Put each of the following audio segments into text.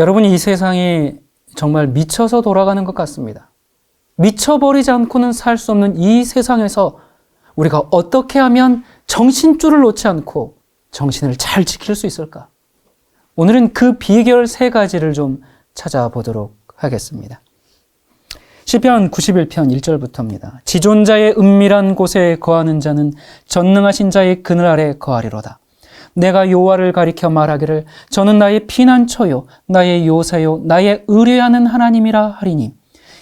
여러분, 이 세상이 정말 미쳐서 돌아가는 것 같습니다. 미쳐버리지 않고는 살 수 없는 이 세상에서 우리가 어떻게 하면 정신줄을 놓지 않고 정신을 잘 지킬 수 있을까? 오늘은 그 비결 3가지를 좀 찾아보도록 하겠습니다. 시편 91편 1절부터입니다. 지존자의 은밀한 곳에 거하는 자는 전능하신 자의 그늘 아래 거하리로다. 내가 여호와를 가리켜 말하기를 저는 나의 피난처요 나의 요새요 나의 의뢰하는 하나님이라 하리니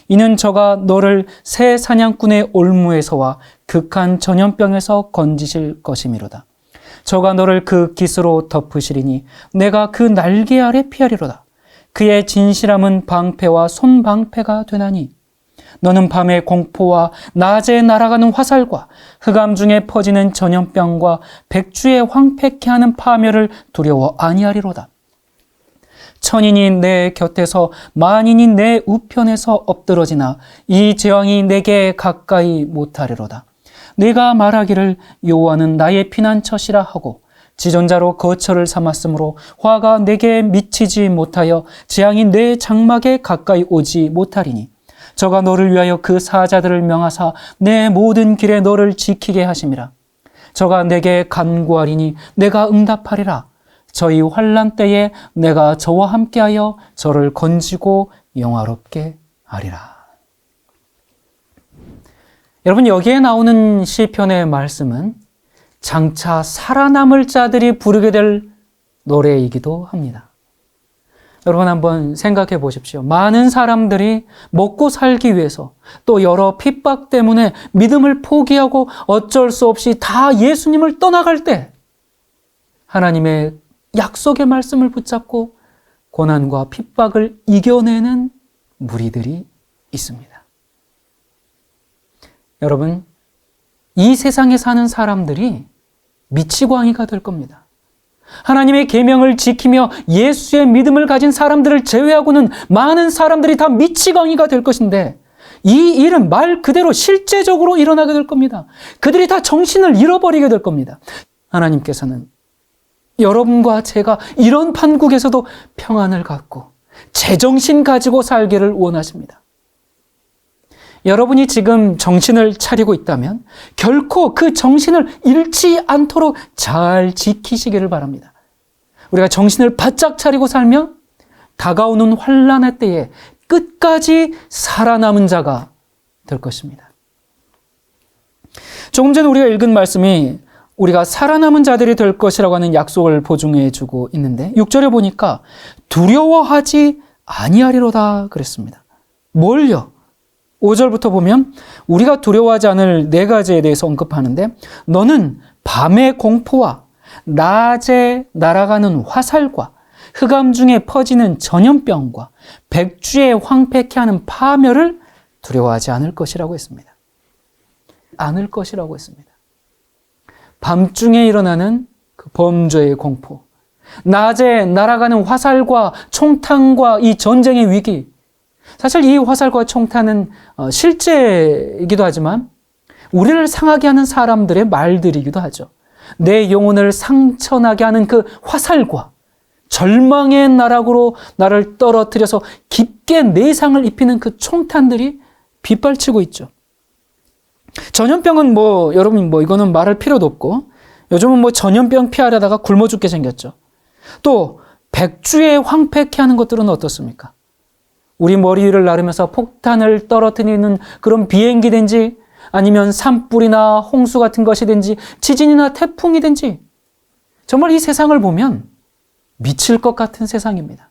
이는 저가 너를 새 사냥꾼의 올무에서와 극한 전염병에서 건지실 것이미로다. 저가 너를 그 깃으로 덮으시리니 내가 그 날개 아래 피하리로다. 그의 진실함은 방패와 손방패가 되나니 너는 밤의 공포와 낮에 날아가는 화살과 흑암 중에 퍼지는 전염병과 백주에 황폐케 하는 파멸을 두려워 아니하리로다. 천인이 내 곁에서 만인이 내 우편에서 엎드러지나 이 재앙이 내게 가까이 못하리로다. 네가 말하기를 여호와는 나의 피난처시라 하고 지존자로 거처를 삼았으므로 화가 내게 미치지 못하여 재앙이 내 장막에 가까이 오지 못하리니 저가 너를 위하여 그 사자들을 명하사 내 모든 길에 너를 지키게 하심이라. 저가 내게 간구하리니 내가 응답하리라. 저희 환난 때에 내가 저와 함께하여 저를 건지고 영화롭게 하리라. 여러분, 여기에 나오는 시편의 말씀은 장차 살아남을 자들이 부르게 될 노래이기도 합니다. 여러분, 한번 생각해 보십시오. 많은 사람들이 먹고 살기 위해서 또 여러 핍박 때문에 믿음을 포기하고 어쩔 수 없이 다 예수님을 떠나갈 때 하나님의 약속의 말씀을 붙잡고 고난과 핍박을 이겨내는 무리들이 있습니다. 여러분, 이 세상에 사는 사람들이 미치광이가 될 겁니다. 하나님의 계명을 지키며 예수의 믿음을 가진 사람들을 제외하고는 많은 사람들이 다 미치광이가 될 것인데 이 일은 말 그대로 실제적으로 일어나게 될 겁니다. 그들이 다 정신을 잃어버리게 될 겁니다. 하나님께서는 여러분과 제가 이런 판국에서도 평안을 갖고 제정신 가지고 살기를 원하십니다. 여러분이 지금 정신을 차리고 있다면 결코 그 정신을 잃지 않도록 잘 지키시기를 바랍니다. 우리가 정신을 바짝 차리고 살면 다가오는 환난의 때에 끝까지 살아남은 자가 될 것입니다. 조금 전에 우리가 읽은 말씀이 우리가 살아남은 자들이 될 것이라고 하는 약속을 보증해 주고 있는데 6절에 보니까 두려워하지 아니하리로다 그랬습니다. 뭘요? 5절부터 보면 우리가 두려워하지 않을 4가지에 대해서 언급하는데 너는 밤의 공포와 낮에 날아가는 화살과 흑암 중에 퍼지는 전염병과 백주에 황폐케 하는 파멸을 두려워하지 않을 것이라고 했습니다. 않을 것이라고 했습니다. 밤중에 일어나는 그 범죄의 공포, 낮에 날아가는 화살과 총탄과 이 전쟁의 위기, 사실 이 화살과 총탄은 실제이기도 하지만 우리를 상하게 하는 사람들의 말들이기도 하죠. 내 영혼을 상처나게 하는 그 화살과 절망의 나락으로 나를 떨어뜨려서 깊게 내상을 입히는 그 총탄들이 빗발치고 있죠. 전염병은 여러분 이거는 말할 필요도 없고 요즘은 전염병 피하려다가 굶어 죽게 생겼죠. 또 백주에 황폐케 하는 것들은 어떻습니까? 우리 머리 위를 나르면서 폭탄을 떨어뜨리는 그런 비행기든지 아니면 산불이나 홍수 같은 것이든지 지진이나 태풍이든지 정말 이 세상을 보면 미칠 것 같은 세상입니다.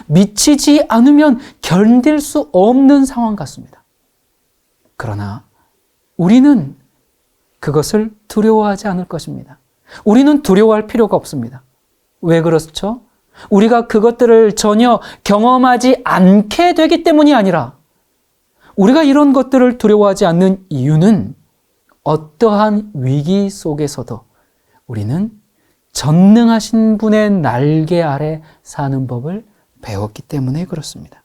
미치지 않으면 견딜 수 없는 상황 같습니다. 그러나 우리는 그것을 두려워하지 않을 것입니다. 우리는 두려워할 필요가 없습니다. 왜 그렇죠? 우리가 그것들을 전혀 경험하지 않게 되기 때문이 아니라 우리가 이런 것들을 두려워하지 않는 이유는 어떠한 위기 속에서도 우리는 전능하신 분의 날개 아래 사는 법을 배웠기 때문에 그렇습니다.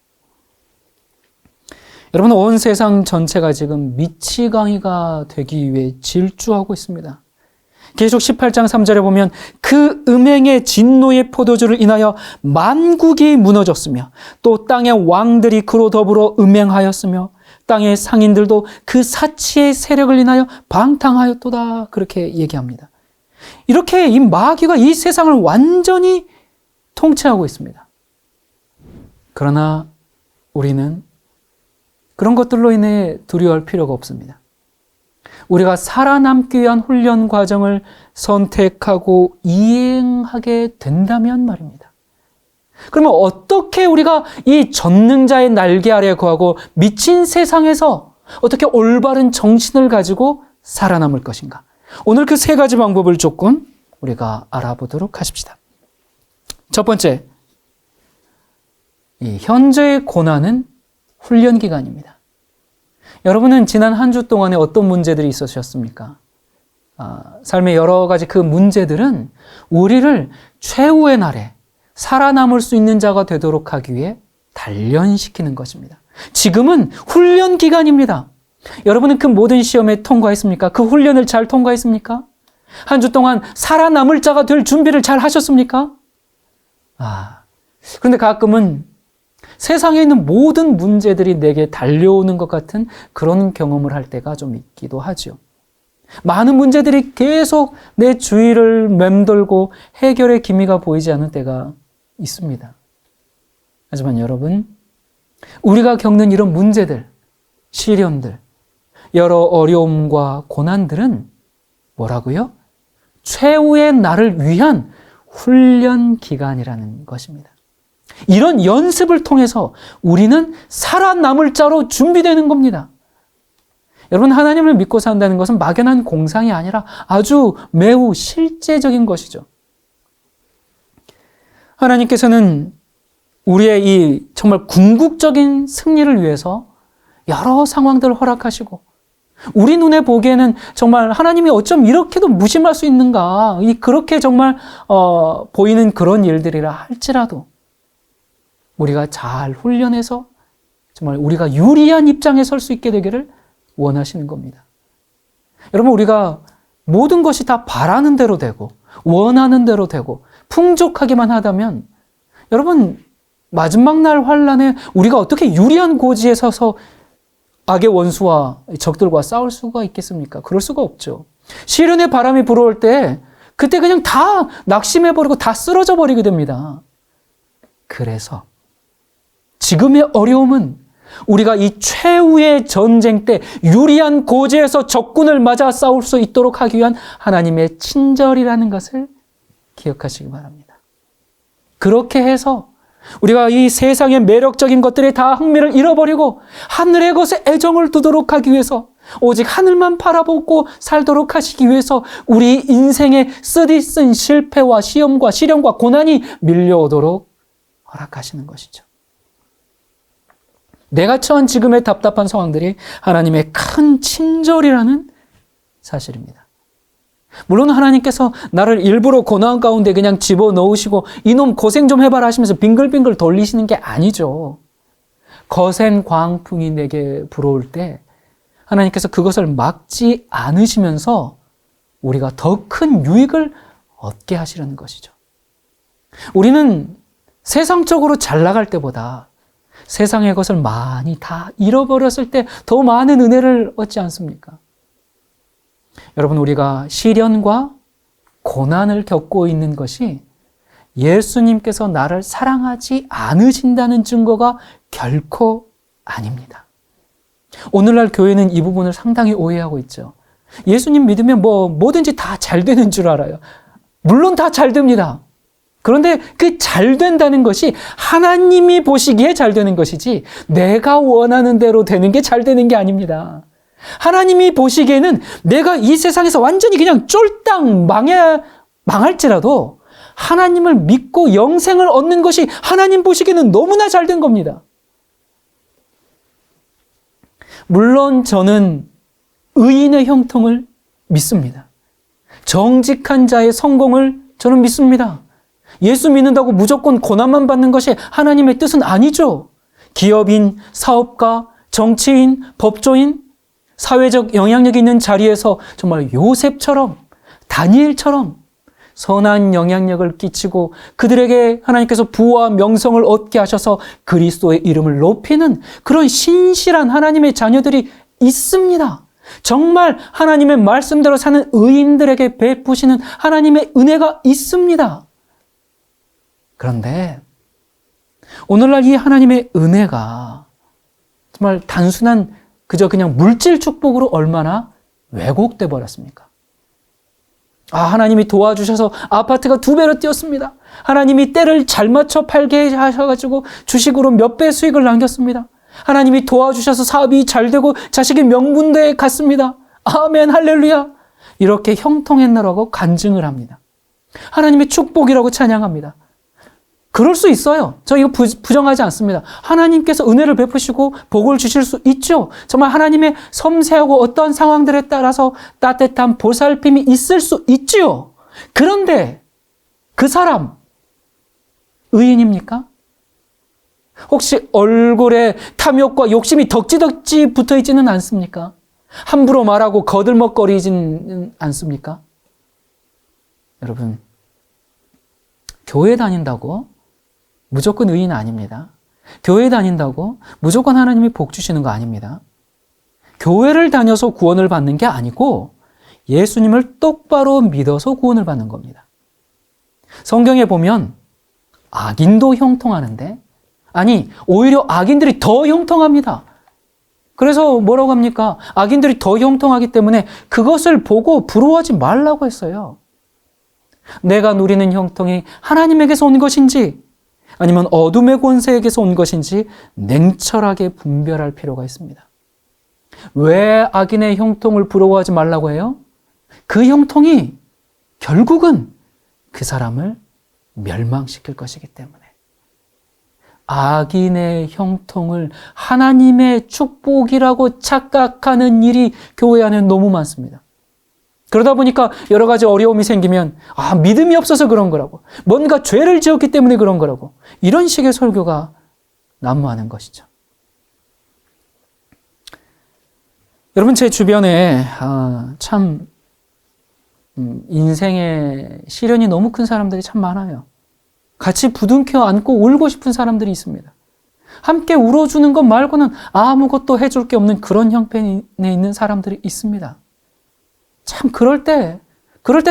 여러분, 온 세상 전체가 지금 미치광이가 되기 위해 질주하고 있습니다. 계속 18장 3절에 보면 그 음행의 진노의 포도주를 인하여 만국이 무너졌으며 또 땅의 왕들이 그로 더불어 음행하였으며 땅의 상인들도 그 사치의 세력을 인하여 방탕하였도다. 그렇게 얘기합니다. 이렇게 이 마귀가 이 세상을 완전히 통치하고 있습니다. 그러나 우리는 그런 것들로 인해 두려워할 필요가 없습니다. 우리가 살아남기 위한 훈련 과정을 선택하고 이행하게 된다면 말입니다. 그러면 어떻게 우리가 이 전능자의 날개 아래 거하고 미친 세상에서 어떻게 올바른 정신을 가지고 살아남을 것인가? 오늘 그 세 가지 방법을 조금 우리가 알아보도록 하십시다. 첫 번째, 이 현재의 고난은 훈련 기간입니다. 여러분은 지난 한 주 동안에 어떤 문제들이 있으셨습니까? 삶의 여러 가지 그 문제들은 우리를 최후의 날에 살아남을 수 있는 자가 되도록 하기 위해 단련시키는 것입니다. 지금은 훈련 기간입니다. 여러분은 그 모든 시험에 통과했습니까? 그 훈련을 잘 통과했습니까? 한 주 동안 살아남을 자가 될 준비를 잘 하셨습니까? 그런데 가끔은 세상에 있는 모든 문제들이 내게 달려오는 것 같은 그런 경험을 할 때가 좀 있기도 하죠. 많은 문제들이 계속 내 주위를 맴돌고 해결의 기미가 보이지 않는 때가 있습니다. 하지만 여러분, 우리가 겪는 이런 문제들, 시련들, 여러 어려움과 고난들은 뭐라고요? 최후의 나를 위한 훈련 기간이라는 것입니다. 이런 연습을 통해서 우리는 살아남을 자로 준비되는 겁니다. 여러분, 하나님을 믿고 산다는 것은 막연한 공상이 아니라 아주 매우 실제적인 것이죠. 하나님께서는 우리의 이 정말 궁극적인 승리를 위해서 여러 상황들을 허락하시고 우리 눈에 보기에는 정말 하나님이 어쩜 이렇게도 무심할 수 있는가, 그렇게 정말 보이는 그런 일들이라 할지라도 우리가 잘 훈련해서 정말 우리가 유리한 입장에 설 수 있게 되기를 원하시는 겁니다. 여러분, 우리가 모든 것이 다 바라는 대로 되고 원하는 대로 되고 풍족하기만 하다면 여러분, 마지막 날 환란에 우리가 어떻게 유리한 고지에 서서 악의 원수와 적들과 싸울 수가 있겠습니까? 그럴 수가 없죠. 시련의 바람이 불어올 때 그때 그냥 다 낙심해버리고 다 쓰러져 버리게 됩니다. 그래서 지금의 어려움은 우리가 이 최후의 전쟁 때 유리한 고지에서 적군을 맞아 싸울 수 있도록 하기 위한 하나님의 친절이라는 것을 기억하시기 바랍니다. 그렇게 해서 우리가 이 세상의 매력적인 것들에 다 흥미를 잃어버리고 하늘의 것에 애정을 두도록 하기 위해서, 오직 하늘만 바라보고 살도록 하시기 위해서 우리 인생에 쓰디쓴 실패와 시험과 시련과 고난이 밀려오도록 허락하시는 것이죠. 내가 처한 지금의 답답한 상황들이 하나님의 큰 친절이라는 사실입니다. 물론 하나님께서 나를 일부러 고난 가운데 그냥 집어넣으시고 이놈 고생 좀 해봐라 하시면서 빙글빙글 돌리시는 게 아니죠. 거센 광풍이 내게 불어올 때 하나님께서 그것을 막지 않으시면서 우리가 더 큰 유익을 얻게 하시려는 것이죠. 우리는 세상적으로 잘 나갈 때보다 세상의 것을 많이 다 잃어버렸을 때 더 많은 은혜를 얻지 않습니까? 여러분, 우리가 시련과 고난을 겪고 있는 것이 예수님께서 나를 사랑하지 않으신다는 증거가 결코 아닙니다. 오늘날 교회는 이 부분을 상당히 오해하고 있죠. 예수님 믿으면 뭐든지 다 잘 되는 줄 알아요. 물론 다 잘 됩니다. 그런데 그 잘 된다는 것이 하나님이 보시기에 잘 되는 것이지 내가 원하는 대로 되는 게 잘 되는 게 아닙니다. 하나님이 보시기에는 내가 이 세상에서 완전히 그냥 쫄딱 망할지라도 하나님을 믿고 영생을 얻는 것이 하나님 보시기에는 너무나 잘 된 겁니다. 물론 저는 의인의 형통을 믿습니다. 정직한 자의 성공을 저는 믿습니다. 예수 믿는다고 무조건 고난만 받는 것이 하나님의 뜻은 아니죠. 기업인, 사업가, 정치인, 법조인, 사회적 영향력 있는 자리에서 정말 요셉처럼 다니엘처럼 선한 영향력을 끼치고 그들에게 하나님께서 부와 명성을 얻게 하셔서 그리스도의 이름을 높이는 그런 신실한 하나님의 자녀들이 있습니다. 정말 하나님의 말씀대로 사는 의인들에게 베푸시는 하나님의 은혜가 있습니다. 그런데 오늘날 이 하나님의 은혜가 정말 단순한 그냥 물질 축복으로 얼마나 왜곡돼 버렸습니까? 하나님이 도와주셔서 아파트가 2배로 뛰었습니다. 하나님이 때를 잘 맞춰 팔게 하셔가지고 주식으로 몇 배 수익을 남겼습니다. 하나님이 도와주셔서 사업이 잘 되고 자식이 명문대에 갔습니다. 아멘, 할렐루야. 이렇게 형통했나라고 간증을 합니다. 하나님의 축복이라고 찬양합니다. 그럴 수 있어요. 저 이거 부정하지 않습니다. 하나님께서 은혜를 베푸시고 복을 주실 수 있죠. 정말 하나님의 섬세하고 어떠한 상황들에 따라서 따뜻한 보살핌이 있을 수 있지요. 그런데 그 사람 의인입니까? 혹시 얼굴에 탐욕과 욕심이 덕지덕지 붙어 있지는 않습니까? 함부로 말하고 거들먹거리지는 않습니까? 여러분, 교회 다닌다고 무조건 의인 아닙니다. 교회 다닌다고 무조건 하나님이 복 주시는 거 아닙니다. 교회를 다녀서 구원을 받는 게 아니고 예수님을 똑바로 믿어서 구원을 받는 겁니다. 성경에 보면 악인도 형통하는데 오히려 악인들이 더 형통합니다. 그래서 뭐라고 합니까? 악인들이 더 형통하기 때문에 그것을 보고 부러워하지 말라고 했어요. 내가 누리는 형통이 하나님에게서 온 것인지 아니면 어둠의 권세에게서 온 것인지 냉철하게 분별할 필요가 있습니다. 왜 악인의 형통을 부러워하지 말라고 해요? 그 형통이 결국은 그 사람을 멸망시킬 것이기 때문에. 악인의 형통을 하나님의 축복이라고 착각하는 일이 교회 안에 너무 많습니다. 그러다 보니까 여러 가지 어려움이 생기면 믿음이 없어서 그런 거라고, 뭔가 죄를 지었기 때문에 그런 거라고, 이런 식의 설교가 난무하는 것이죠. 여러분, 제 주변에 참 인생의 시련이 너무 큰 사람들이 참 많아요. 같이 부둥켜 안고 울고 싶은 사람들이 있습니다. 함께 울어주는 것 말고는 아무것도 해줄 게 없는 그런 형편에 있는 사람들이 있습니다. 참 그럴 때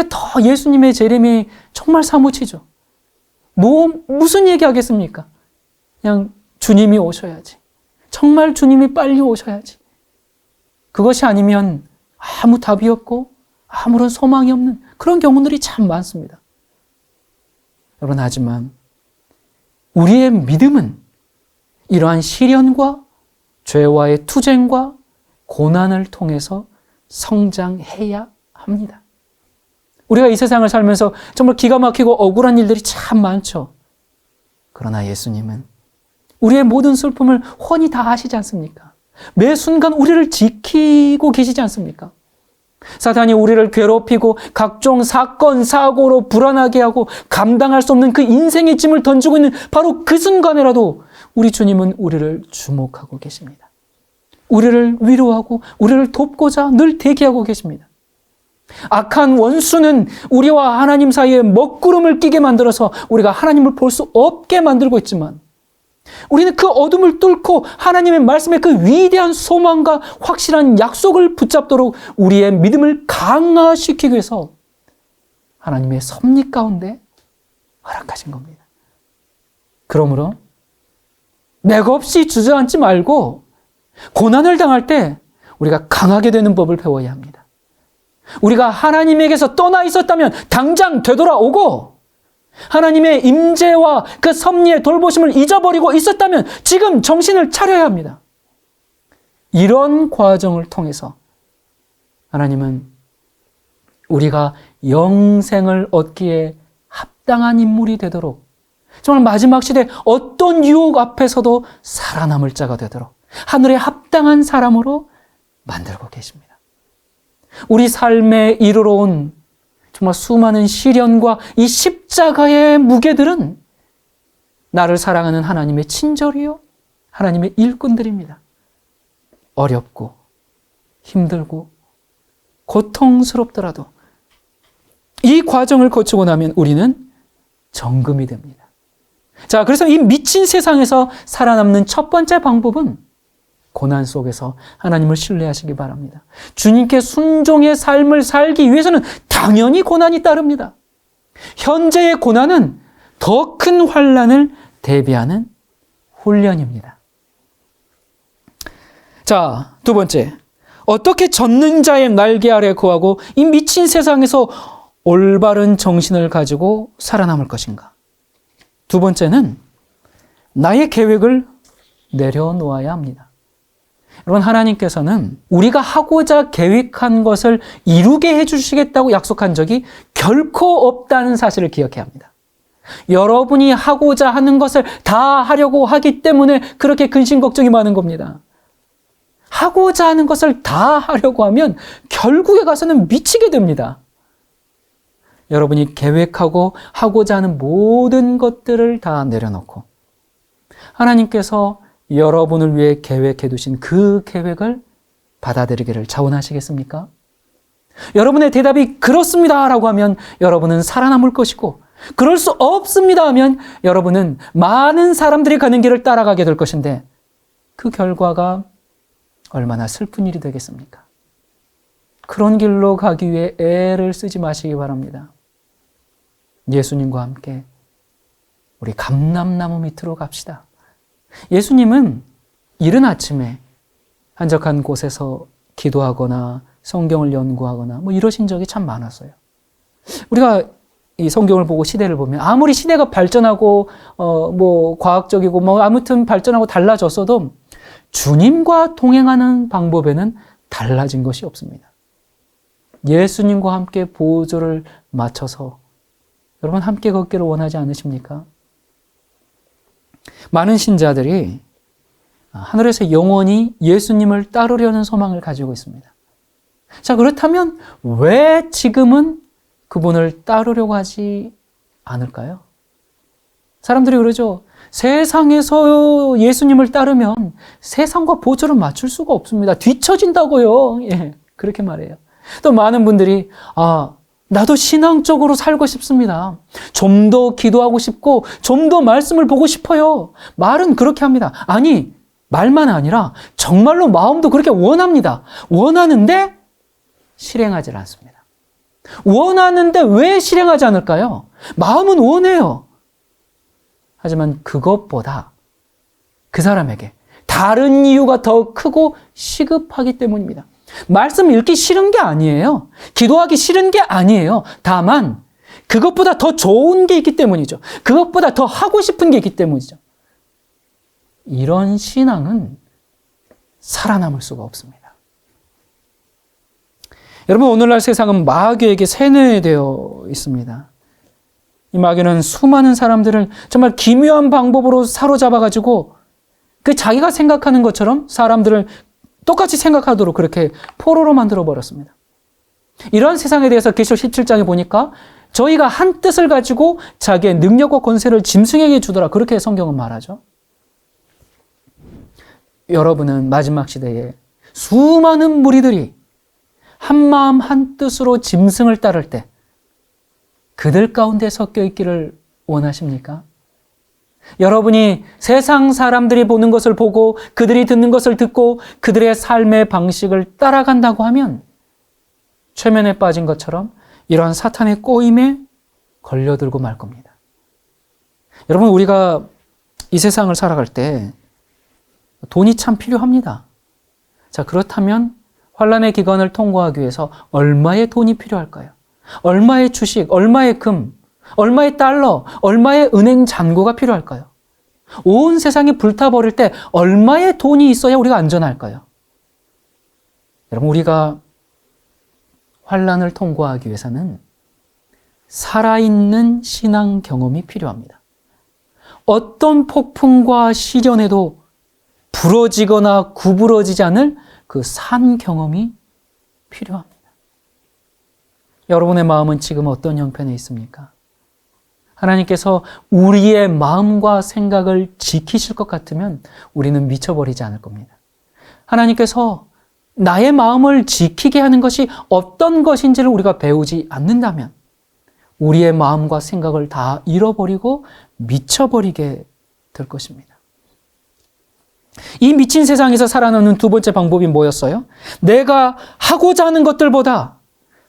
더 예수님의 재림이 정말 사무치죠. 무슨 얘기 하겠습니까? 그냥 주님이 오셔야지. 정말 주님이 빨리 오셔야지. 그것이 아니면 아무 답이 없고 아무런 소망이 없는 그런 경우들이 참 많습니다. 여러분, 하지만 우리의 믿음은 이러한 시련과 죄와의 투쟁과 고난을 통해서 성장해야 합니다. 우리가 이 세상을 살면서 정말 기가 막히고 억울한 일들이 참 많죠. 그러나 예수님은 우리의 모든 슬픔을 훤히 다 아시지 않습니까? 매 순간 우리를 지키고 계시지 않습니까? 사탄이 우리를 괴롭히고 각종 사건, 사고로 불안하게 하고 감당할 수 없는 그 인생의 짐을 던지고 있는 바로 그 순간에라도 우리 주님은 우리를 주목하고 계십니다. 우리를 위로하고 우리를 돕고자 늘 대기하고 계십니다. 악한 원수는 우리와 하나님 사이에 먹구름을 끼게 만들어서 우리가 하나님을 볼 수 없게 만들고 있지만 우리는 그 어둠을 뚫고 하나님의 말씀의 그 위대한 소망과 확실한 약속을 붙잡도록 우리의 믿음을 강화시키기 위해서 하나님의 섭리 가운데 허락하신 겁니다. 그러므로 맥없이 주저앉지 말고 고난을 당할 때 우리가 강하게 되는 법을 배워야 합니다. 우리가 하나님에게서 떠나 있었다면 당장 되돌아오고 하나님의 임재와 그 섭리의 돌보심을 잊어버리고 있었다면 지금 정신을 차려야 합니다. 이런 과정을 통해서 하나님은 우리가 영생을 얻기에 합당한 인물이 되도록 정말 마지막 시대 어떤 유혹 앞에서도 살아남을 자가 되도록 하늘에 합당한 사람으로 만들고 계십니다. 우리 삶에 이르러 온 정말 수많은 시련과 이 십자가의 무게들은 나를 사랑하는 하나님의 친절이요 하나님의 일꾼들입니다. 어렵고 힘들고 고통스럽더라도 이 과정을 거치고 나면 우리는 정금이 됩니다. 자, 그래서 이 미친 세상에서 살아남는 첫 번째 방법은 고난 속에서 하나님을 신뢰하시기 바랍니다. 주님께 순종의 삶을 살기 위해서는 당연히 고난이 따릅니다. 현재의 고난은 더 큰 환난을 대비하는 훈련입니다. 자, 두 번째. 어떻게 젖는 자의 날개 아래 거하고 이 미친 세상에서 올바른 정신을 가지고 살아남을 것인가? 두 번째는 나의 계획을 내려놓아야 합니다. 여러분, 하나님께서는 우리가 하고자 계획한 것을 이루게 해주시겠다고 약속한 적이 결코 없다는 사실을 기억해야 합니다. 여러분이 하고자 하는 것을 다 하려고 하기 때문에 그렇게 근심 걱정이 많은 겁니다. 하고자 하는 것을 다 하려고 하면 결국에 가서는 미치게 됩니다. 여러분이 계획하고 하고자 하는 모든 것들을 다 내려놓고 하나님께서 여러분을 위해 계획해 두신 그 계획을 받아들이기를 자원하시겠습니까? 여러분의 대답이 그렇습니다 라고 하면 여러분은 살아남을 것이고, 그럴 수 없습니다 하면 여러분은 많은 사람들이 가는 길을 따라가게 될 것인데 그 결과가 얼마나 슬픈 일이 되겠습니까? 그런 길로 가기 위해 애를 쓰지 마시기 바랍니다. 예수님과 함께 우리 감람나무 밑으로 갑시다. 예수님은 이른 아침에 한적한 곳에서 기도하거나 성경을 연구하거나 이러신 적이 참 많았어요. 우리가 이 성경을 보고 시대를 보면 아무리 시대가 발전하고 과학적이고 아무튼 발전하고 달라졌어도 주님과 동행하는 방법에는 달라진 것이 없습니다. 예수님과 함께 보조를 맞춰서 여러분 함께 걷기를 원하지 않으십니까? 많은 신자들이 하늘에서 영원히 예수님을 따르려는 소망을 가지고 있습니다. 자, 그렇다면 왜 지금은 그분을 따르려고 하지 않을까요? 사람들이 그러죠. 세상에서 예수님을 따르면 세상과 보조를 맞출 수가 없습니다. 뒤처진다고요. 예, 그렇게 말해요. 또 많은 분들이 나도 신앙적으로 살고 싶습니다. 좀 더 기도하고 싶고 좀 더 말씀을 보고 싶어요. 말은 그렇게 합니다. 아니, 말만 아니라 정말로 마음도 그렇게 원합니다. 원하는데 실행하지 않습니다. 원하는데 왜 실행하지 않을까요? 마음은 원해요. 하지만 그것보다 그 사람에게 다른 이유가 더 크고 시급하기 때문입니다. 말씀 읽기 싫은 게 아니에요. 기도하기 싫은 게 아니에요. 다만 그것보다 더 좋은 게 있기 때문이죠. 그것보다 더 하고 싶은 게 있기 때문이죠. 이런 신앙은 살아남을 수가 없습니다. 여러분, 오늘날 세상은 마귀에게 세뇌되어 있습니다. 이 마귀는 수많은 사람들을 정말 기묘한 방법으로 사로잡아가지고 그 자기가 생각하는 것처럼 사람들을 똑같이 생각하도록 그렇게 포로로 만들어버렸습니다. 이러한 세상에 대해서 계시록 17장에 보니까 저희가 한 뜻을 가지고 자기의 능력과 권세를 짐승에게 주더라, 그렇게 성경은 말하죠. 여러분은 마지막 시대에 수많은 무리들이 한마음 한뜻으로 짐승을 따를 때 그들 가운데 섞여 있기를 원하십니까? 여러분이 세상 사람들이 보는 것을 보고 그들이 듣는 것을 듣고 그들의 삶의 방식을 따라간다고 하면 최면에 빠진 것처럼 이러한 사탄의 꼬임에 걸려들고 말 겁니다. 여러분, 우리가 이 세상을 살아갈 때 돈이 참 필요합니다. 자, 그렇다면 환란의 기간을 통과하기 위해서 얼마의 돈이 필요할까요? 얼마의 주식, 얼마의 금, 얼마의 달러, 얼마의 은행 잔고가 필요할까요? 온 세상이 불타버릴 때 얼마의 돈이 있어야 우리가 안전할까요? 여러분, 우리가 환란을 통과하기 위해서는 살아있는 신앙 경험이 필요합니다. 어떤 폭풍과 시련에도 부러지거나 구부러지지 않을 그 산 경험이 필요합니다. 여러분의 마음은 지금 어떤 형편에 있습니까? 하나님께서 우리의 마음과 생각을 지키실 것 같으면 우리는 미쳐버리지 않을 겁니다. 하나님께서 나의 마음을 지키게 하는 것이 어떤 것인지를 우리가 배우지 않는다면 우리의 마음과 생각을 다 잃어버리고 미쳐버리게 될 것입니다. 이 미친 세상에서 살아남는 두 번째 방법이 뭐였어요? 내가 하고자 하는 것들보다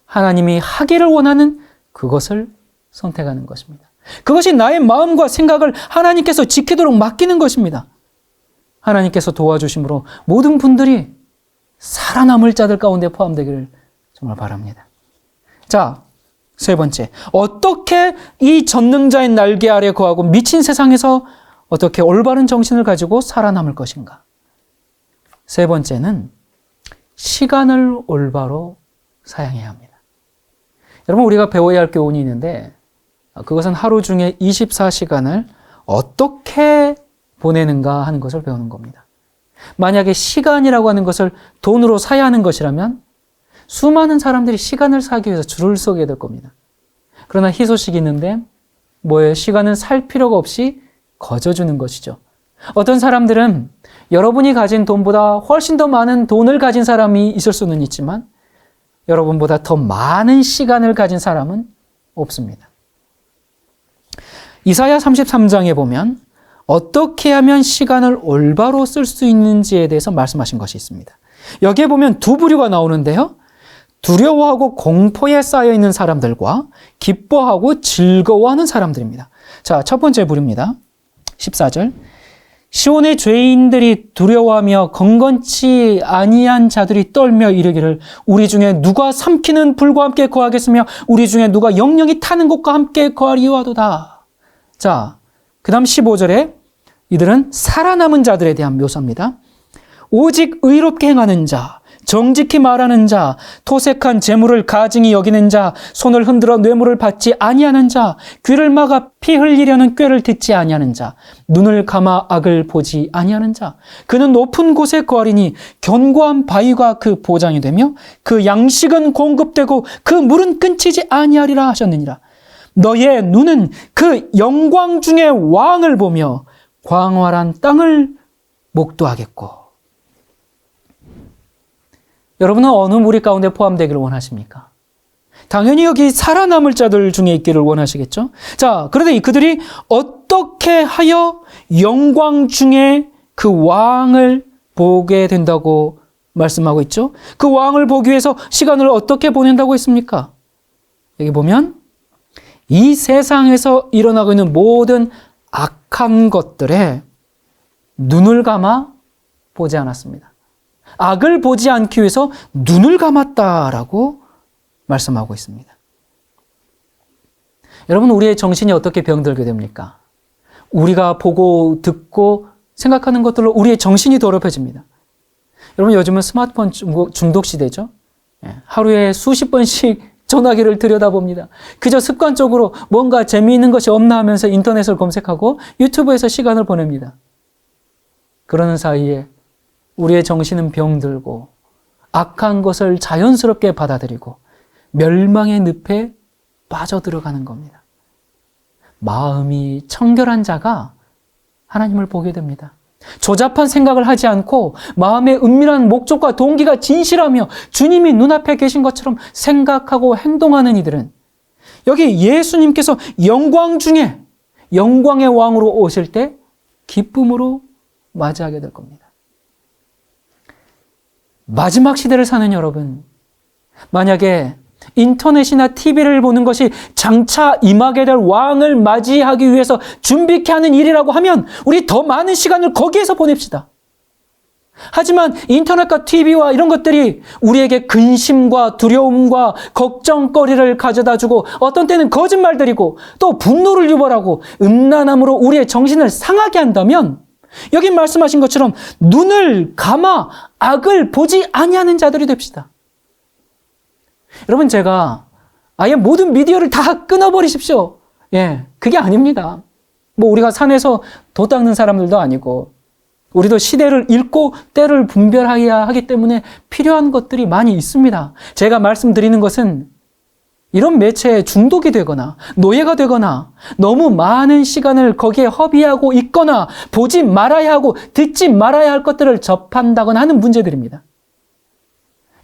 하나님이 하기를 원하는 그것을 선택하는 것입니다. 그것이 나의 마음과 생각을 하나님께서 지키도록 맡기는 것입니다. 하나님께서 도와주심으로 모든 분들이 살아남을 자들 가운데 포함되기를 정말 바랍니다. 자, 세 번째. 어떻게 이 전능자의 날개 아래 거하고 미친 세상에서 어떻게 올바른 정신을 가지고 살아남을 것인가? 세 번째는 시간을 올바로 사용해야 합니다. 여러분, 우리가 배워야 할 교훈이 있는데 그것은 하루 중에 24시간을 어떻게 보내는가 하는 것을 배우는 겁니다. 만약에 시간이라고 하는 것을 돈으로 사야 하는 것이라면 수많은 사람들이 시간을 사기 위해서 줄을 서게 될 겁니다. 그러나 희소식이 있는데 뭐예요? 시간은 살 필요가 없이 거저주는 것이죠. 어떤 사람들은 여러분이 가진 돈보다 훨씬 더 많은 돈을 가진 사람이 있을 수는 있지만 여러분보다 더 많은 시간을 가진 사람은 없습니다. 이사야 33장에 보면 어떻게 하면 시간을 올바로 쓸 수 있는지에 대해서 말씀하신 것이 있습니다. 여기에 보면 두 부류가 나오는데요. 두려워하고 공포에 쌓여 있는 사람들과 기뻐하고 즐거워하는 사람들입니다. 자, 첫 번째 부류입니다. 14절. 시온의 죄인들이 두려워하며 건건치 아니한 자들이 떨며 이르기를 우리 중에 누가 삼키는 불과 함께 거하겠으며 우리 중에 누가 영영이 타는 곳과 함께 거하리와도다. 자, 그 다음 15절에 이들은 살아남은 자들에 대한 묘사입니다. 오직 의롭게 행하는 자, 정직히 말하는 자, 토색한 재물을 가증히 여기는 자, 손을 흔들어 뇌물을 받지 아니하는 자, 귀를 막아 피 흘리려는 꾀를 듣지 아니하는 자, 눈을 감아 악을 보지 아니하는 자, 그는 높은 곳에 거하리니 견고한 바위가 그 보장이 되며 그 양식은 공급되고 그 물은 끊치지 아니하리라 하셨느니라. 너의 눈은 그 영광 중의 왕을 보며 광활한 땅을 목도하겠고. 여러분은 어느 무리 가운데 포함되기를 원하십니까? 당연히 여기 살아남을 자들 중에 있기를 원하시겠죠? 자, 그런데 그들이 어떻게 하여 영광 중에 그 왕을 보게 된다고 말씀하고 있죠? 그 왕을 보기 위해서 시간을 어떻게 보낸다고 했습니까? 여기 보면 이 세상에서 일어나고 있는 모든 악한 것들에 눈을 감아 보지 않았습니다. 악을 보지 않기 위해서 눈을 감았다라고 말씀하고 있습니다. 여러분, 우리의 정신이 어떻게 병들게 됩니까? 우리가 보고 듣고 생각하는 것들로 우리의 정신이 더럽혀집니다. 여러분, 요즘은 스마트폰 중독 시대죠. 하루에 수십 번씩 전화기를 들여다봅니다. 그저 습관적으로 뭔가 재미있는 것이 없나 하면서 인터넷을 검색하고 유튜브에서 시간을 보냅니다. 그러는 사이에 우리의 정신은 병들고 악한 것을 자연스럽게 받아들이고 멸망의 늪에 빠져들어가는 겁니다. 마음이 청결한 자가 하나님을 보게 됩니다. 조잡한 생각을 하지 않고 마음의 은밀한 목적과 동기가 진실하며 주님이 눈앞에 계신 것처럼 생각하고 행동하는 이들은 여기 예수님께서 영광 중에 영광의 왕으로 오실 때 기쁨으로 맞이하게 될 겁니다. 마지막 시대를 사는 여러분, 만약에 인터넷이나 TV를 보는 것이 장차 임하게 될 왕을 맞이하기 위해서 준비케 하는 일이라고 하면 우리 더 많은 시간을 거기에서 보냅시다. 하지만 인터넷과 TV와 이런 것들이 우리에게 근심과 두려움과 걱정거리를 가져다주고 어떤 때는 거짓말들이고 또 분노를 유발하고 음란함으로 우리의 정신을 상하게 한다면 여기 말씀하신 것처럼 눈을 감아 악을 보지 아니하는 자들이 됩시다. 여러분, 제가 아예 모든 미디어를 다 끊어버리십시오. 그게 아닙니다. 뭐 우리가 산에서 도 닦는 사람들도 아니고 우리도 시대를 읽고 때를 분별해야 하기 때문에 필요한 것들이 많이 있습니다. 제가 말씀드리는 것은 이런 매체에 중독이 되거나 노예가 되거나 너무 많은 시간을 거기에 허비하고 있거나 보지 말아야 하고 듣지 말아야 할 것들을 접한다거나 하는 문제들입니다.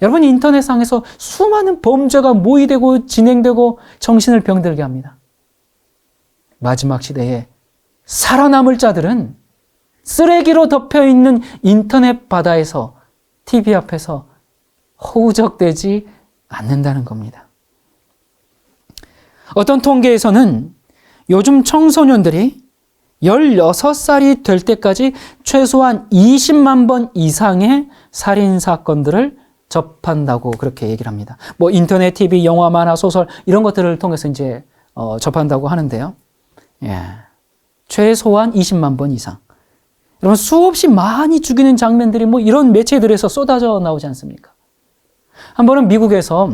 여러분, 인터넷상에서 수많은 범죄가 모의되고 진행되고 정신을 병들게 합니다. 마지막 시대에 살아남을 자들은 쓰레기로 덮여있는 인터넷 바다에서 TV 앞에서 허우적대지 않는다는 겁니다. 어떤 통계에서는 요즘 청소년들이 16살이 될 때까지 최소한 20만 번 이상의 살인사건들을 접한다고 그렇게 얘기를 합니다. 뭐 인터넷, TV, 영화, 만화, 소설 이런 것들을 통해서 이제 접한다고 하는데요. 예. 최소한 20만 번 이상. 여러분, 수없이 많이 죽이는 장면들이 뭐 이런 매체들에서 쏟아져 나오지 않습니까? 한 번은 미국에서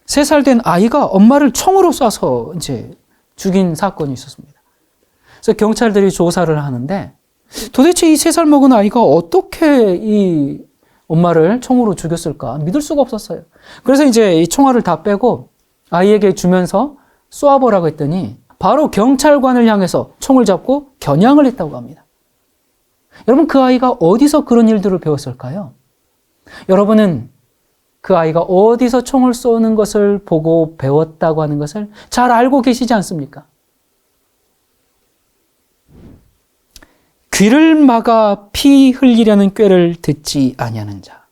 3살 된 아이가 엄마를 총으로 쏴서 이제 죽인 사건이 있었습니다. 그래서 경찰들이 조사를 하는데 도대체 이 3살 먹은 아이가 어떻게 이 엄마를 총으로 죽였을까 믿을 수가 없었어요. 그래서 이제 이 총알을 다 빼고 아이에게 주면서 쏘아보라고 했더니 바로 경찰관을 향해서 총을 잡고 겨냥을 했다고 합니다. 여러분, 그 아이가 어디서 그런 일들을 배웠을까요? 여러분은 그 아이가 어디서 총을 쏘는 것을 보고 배웠다고 하는 것을 잘 알고 계시지 않습니까? 귀를 막아 피 흘리려는 꾀를 듣지 아니하는 자,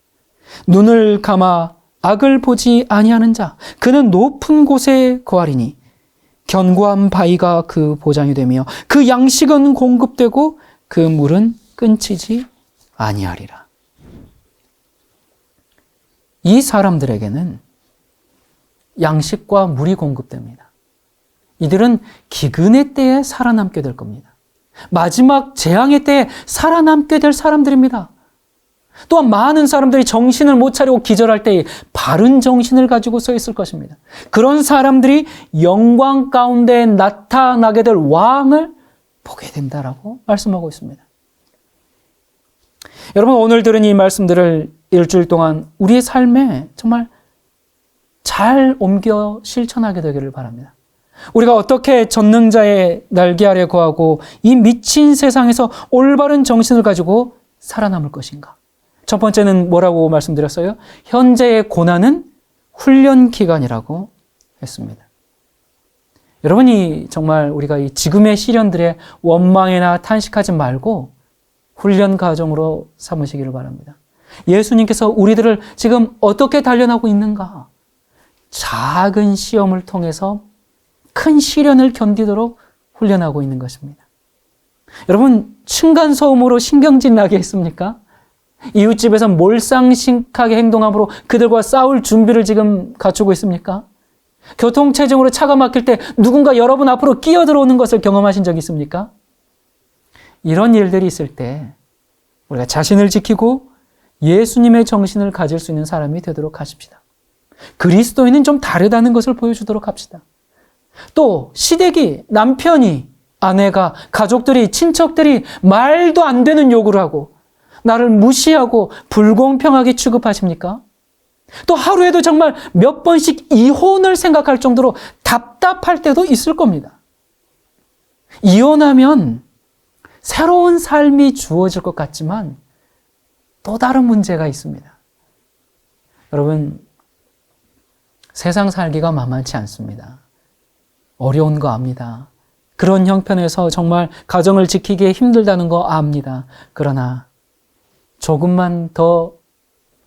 눈을 감아 악을 보지 아니하는 자, 그는 높은 곳에 거하리니 견고한 바위가 그 보장이 되며 그 양식은 공급되고 그 물은 끊치지 아니하리라. 이 사람들에게는 양식과 물이 공급됩니다. 이들은 기근의 때에 살아남게 될 겁니다. 마지막 재앙의 때에 살아남게 될 사람들입니다. 또한 많은 사람들이 정신을 못 차리고 기절할 때에 바른 정신을 가지고 서 있을 것입니다. 그런 사람들이 영광 가운데 나타나게 될 왕을 보게 된다라고 말씀하고 있습니다. 여러분, 오늘 들은 이 말씀들을 일주일 동안 우리의 삶에 정말 잘 옮겨 실천하게 되기를 바랍니다. 우리가 어떻게 전능자의 날개 아래 거하고 이 미친 세상에서 올바른 정신을 가지고 살아남을 것인가? 첫 번째는 뭐라고 말씀드렸어요? 현재의 고난은 훈련 기간이라고 했습니다. 여러분이 정말 우리가 이 지금의 시련들에 원망이나 탄식하지 말고 훈련 과정으로 삼으시기를 바랍니다. 예수님께서 우리들을 지금 어떻게 단련하고 있는가? 작은 시험을 통해서 큰 시련을 견디도록 훈련하고 있는 것입니다. 여러분, 층간소음으로 신경질 나게 했습니까? 이웃집에서 몰상식하게 행동함으로 그들과 싸울 준비를 지금 갖추고 있습니까? 교통체증으로 차가 막힐 때 누군가 여러분 앞으로 끼어들어오는 것을 경험하신 적이 있습니까? 이런 일들이 있을 때 우리가 자신을 지키고 예수님의 정신을 가질 수 있는 사람이 되도록 하십시다. 그리스도인은 좀 다르다는 것을 보여주도록 합시다. 또 시댁이, 남편이, 아내가, 가족들이, 친척들이 말도 안 되는 요구를 하고 나를 무시하고 불공평하게 취급하십니까? 또 하루에도 정말 몇 번씩 이혼을 생각할 정도로 답답할 때도 있을 겁니다. 이혼하면 새로운 삶이 주어질 것 같지만 또 다른 문제가 있습니다. 여러분, 세상 살기가 만만치 않습니다. 어려운 거 압니다. 그런 형편에서 정말 가정을 지키기 힘들다는 거 압니다. 그러나 조금만 더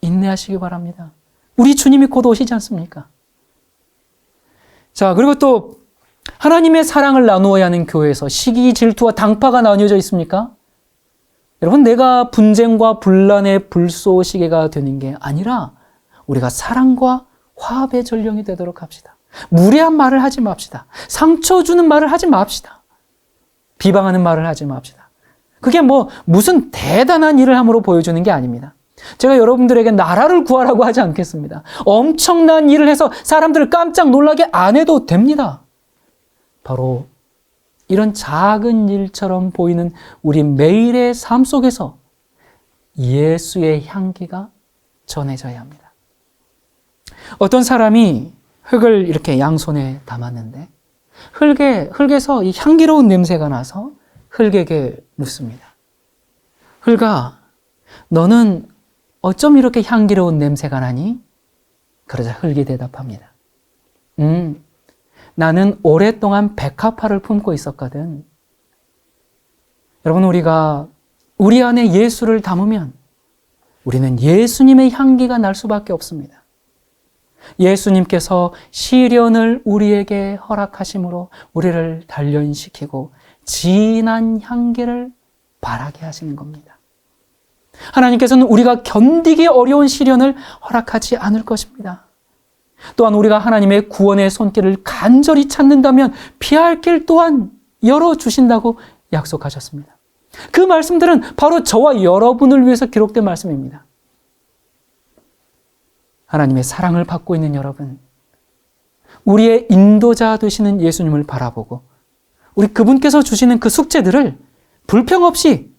인내하시기 바랍니다. 우리 주님이 곧 오시지 않습니까? 자, 그리고 또 하나님의 사랑을 나누어야 하는 교회에서 시기, 질투와 당파가 나뉘어져 있습니까? 여러분, 내가 분쟁과 분란의 불쏘시개가 되는 게 아니라 우리가 사랑과 화합의 전령이 되도록 합시다. 무례한 말을 하지 맙시다. 상처 주는 말을 하지 맙시다. 비방하는 말을 하지 맙시다. 그게 뭐 무슨 대단한 일을 함으로 보여주는 게 아닙니다. 제가 여러분들에게 나라를 구하라고 하지 않겠습니다. 엄청난 일을 해서 사람들을 깜짝 놀라게 안 해도 됩니다. 바로 이런 작은 일처럼 보이는 우리 매일의 삶 속에서 예수의 향기가 전해져야 합니다. 어떤 사람이 흙을 이렇게 양손에 담았는데 흙에서 이 향기로운 냄새가 나서 흙에게 묻습니다. 흙아, 너는 어쩜 이렇게 향기로운 냄새가 나니? 그러자 흙이 대답합니다. 나는 오랫동안 백합화를 품고 있었거든. 여러분, 우리가 우리 안에 예수를 담으면 우리는 예수님의 향기가 날 수밖에 없습니다. 예수님께서 시련을 우리에게 허락하심으로 우리를 단련시키고 진한 향기를 바라게 하시는 겁니다. 하나님께서는 우리가 견디기 어려운 시련을 허락하지 않을 것입니다. 또한 우리가 하나님의 구원의 손길을 간절히 찾는다면 피할 길 또한 열어주신다고 약속하셨습니다. 그 말씀들은 바로 저와 여러분을 위해서 기록된 말씀입니다. 하나님의 사랑을 받고 있는 여러분, 우리의 인도자 되시는 예수님을 바라보고 우리 그분께서 주시는 그 숙제들을 불평 없이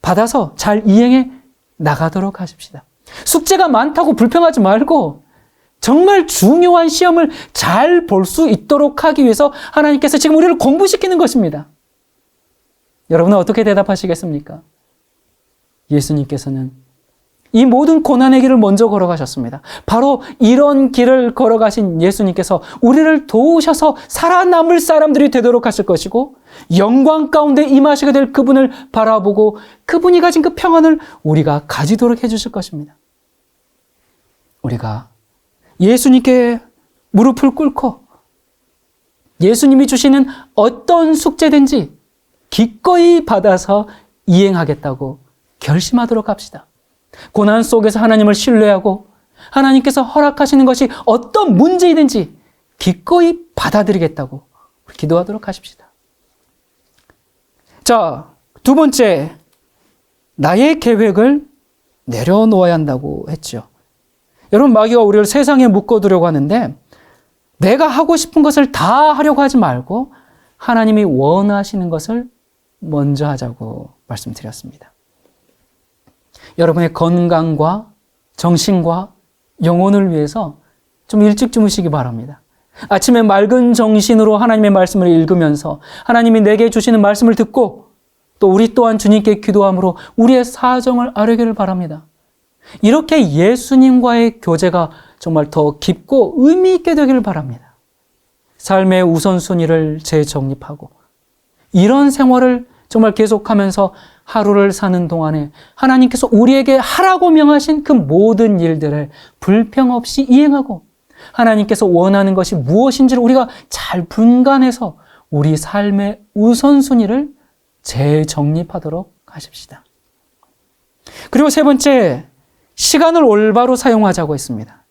받아서 잘 이행해 나가도록 하십시다. 숙제가 많다고 불평하지 말고 정말 중요한 시험을 잘 볼 수 있도록 하기 위해서 하나님께서 지금 우리를 공부시키는 것입니다. 여러분은 어떻게 대답하시겠습니까? 예수님께서는 이 모든 고난의 길을 먼저 걸어가셨습니다. 바로 이런 길을 걸어가신 예수님께서 우리를 도우셔서 살아남을 사람들이 되도록 하실 것이고 영광 가운데 임하시게 될 그분을 바라보고 그분이 가진 그 평안을 우리가 가지도록 해주실 것입니다. 우리가 예수님께 무릎을 꿇고 예수님이 주시는 어떤 숙제든지 기꺼이 받아서 이행하겠다고 결심하도록 합시다. 고난 속에서 하나님을 신뢰하고 하나님께서 허락하시는 것이 어떤 문제이든지 기꺼이 받아들이겠다고 기도하도록 하십시다. 자, 두 번째, 나의 계획을 내려놓아야 한다고 했죠. 여러분, 마귀가 우리를 세상에 묶어두려고 하는데 내가 하고 싶은 것을 다 하려고 하지 말고 하나님이 원하시는 것을 먼저 하자고 말씀드렸습니다. 여러분의 건강과 정신과 영혼을 위해서 좀 일찍 주무시기 바랍니다. 아침에 맑은 정신으로 하나님의 말씀을 읽으면서 하나님이 내게 주시는 말씀을 듣고 또 우리 또한 주님께 기도함으로 우리의 사정을 아뢰기를 바랍니다. 이렇게 예수님과의 교제가 정말 더 깊고 의미 있게 되기를 바랍니다. 삶의 우선순위를 재정립하고 이런 생활을 정말 계속하면서 하루를 사는 동안에 하나님께서 우리에게 하라고 명하신 그 모든 일들을 불평 없이 이행하고 하나님께서 원하는 것이 무엇인지를 우리가 잘 분간해서 우리 삶의 우선순위를 재정립하도록 하십시다. 그리고 세 번째, 시간을 올바로 사용하자고 했습니다.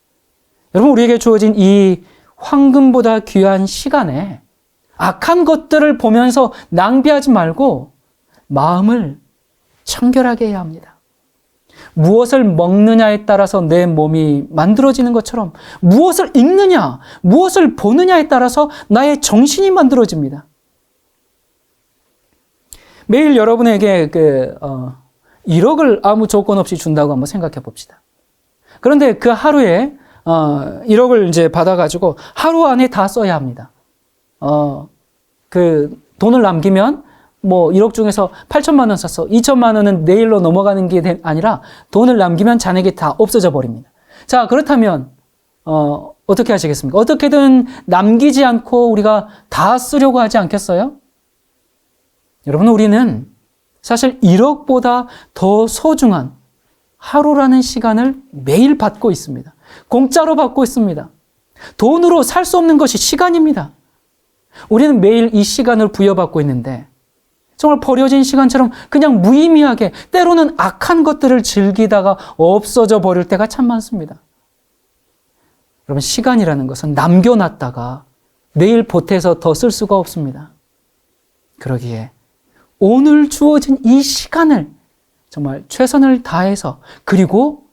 여러분, 우리에게 주어진 이 황금보다 귀한 시간에 악한 것들을 보면서 낭비하지 말고 마음을 청결하게 해야 합니다. 무엇을 먹느냐에 따라서 내 몸이 만들어지는 것처럼 무엇을 읽느냐, 무엇을 보느냐에 따라서 나의 정신이 만들어집니다. 매일 여러분에게 1억을 아무 조건 없이 준다고 한번 생각해 봅시다. 그런데 그 하루에 1억을 이제 받아가지고 하루 안에 다 써야 합니다. 그 돈을 남기면 뭐 1억 중에서 8천만 원 썼어. 2천만 원은 내일로 넘어가는 게 아니라 돈을 남기면 잔액이 다 없어져 버립니다. 자, 그렇다면 어떻게 하시겠습니까? 어떻게든 남기지 않고 우리가 다 쓰려고 하지 않겠어요? 여러분, 우리는 사실 1억보다 더 소중한 하루라는 시간을 매일 받고 있습니다. 공짜로 받고 있습니다. 돈으로 살 수 없는 것이 시간입니다. 우리는 매일 이 시간을 부여받고 있는데 정말 버려진 시간처럼 그냥 무의미하게 때로는 악한 것들을 즐기다가 없어져 버릴 때가 참 많습니다. 여러분, 시간이라는 것은 남겨놨다가 내일 보태서 더 쓸 수가 없습니다. 그러기에 오늘 주어진 이 시간을 정말 최선을 다해서 그리고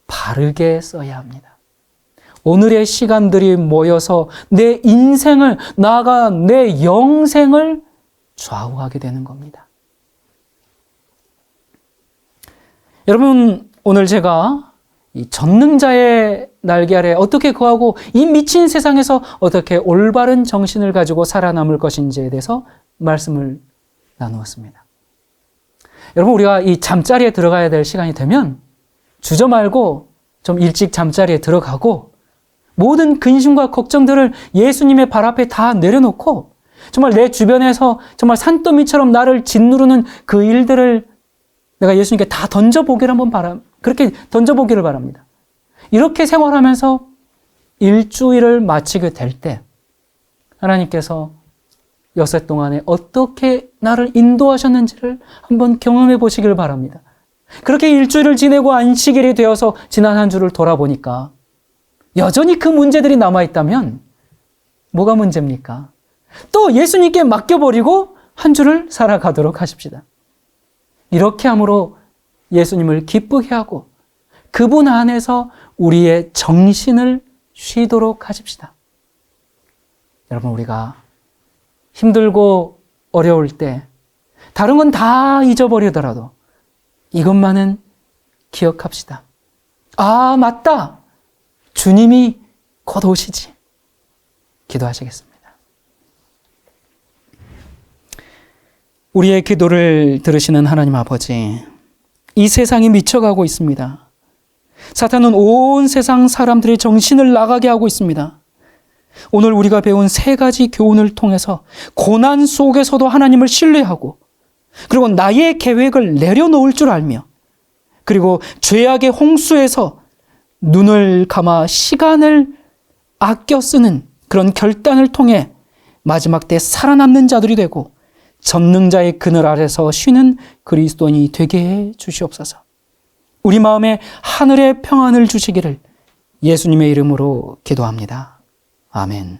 바르게 써야 합니다. 오늘의 시간들이 모여서 내 인생을, 나아가 내 영생을 좌우하게 되는 겁니다. 여러분, 오늘 제가 이 전능자의 날개 아래 어떻게 거하고 이 미친 세상에서 어떻게 올바른 정신을 가지고 살아남을 것인지에 대해서 말씀을 나누었습니다. 여러분, 우리가 이 잠자리에 들어가야 될 시간이 되면 주저 말고 좀 일찍 잠자리에 들어가고 모든 근심과 걱정들을 예수님의 발 앞에 다 내려놓고 정말 내 주변에서 정말 산더미처럼 나를 짓누르는 그 일들을 내가 예수님께 다 던져보기를 그렇게 던져보기를 바랍니다. 이렇게 생활하면서 일주일을 마치게 될 때 하나님께서 여섯 동안에 어떻게 나를 인도하셨는지를 한번 경험해 보시길 바랍니다. 그렇게 일주일을 지내고 안식일이 되어서 지난 한 주를 돌아보니까 여전히 그 문제들이 남아있다면 뭐가 문제입니까? 또 예수님께 맡겨버리고 한 주를 살아가도록 하십시다. 이렇게 함으로 예수님을 기쁘게 하고 그분 안에서 우리의 정신을 쉬도록 하십시다. 여러분, 우리가 힘들고 어려울 때 다른 건 다 잊어버리더라도 이것만은 기억합시다. 아, 맞다. 주님이 곧 오시지. 기도하시겠습니다. 우리의 기도를 들으시는 하나님 아버지, 이 세상이 미쳐가고 있습니다. 사탄은 온 세상 사람들의 정신을 나가게 하고 있습니다. 오늘 우리가 배운 세 가지 교훈을 통해서 고난 속에서도 하나님을 신뢰하고 그리고 나의 계획을 내려놓을 줄 알며 그리고 죄악의 홍수에서 눈을 감아 시간을 아껴 쓰는 그런 결단을 통해 마지막 때 살아남는 자들이 되고 전능자의 그늘 아래서 쉬는 그리스도인이 되게 해 주시옵소서. 우리 마음에 하늘의 평안을 주시기를 예수님의 이름으로 기도합니다. 아멘.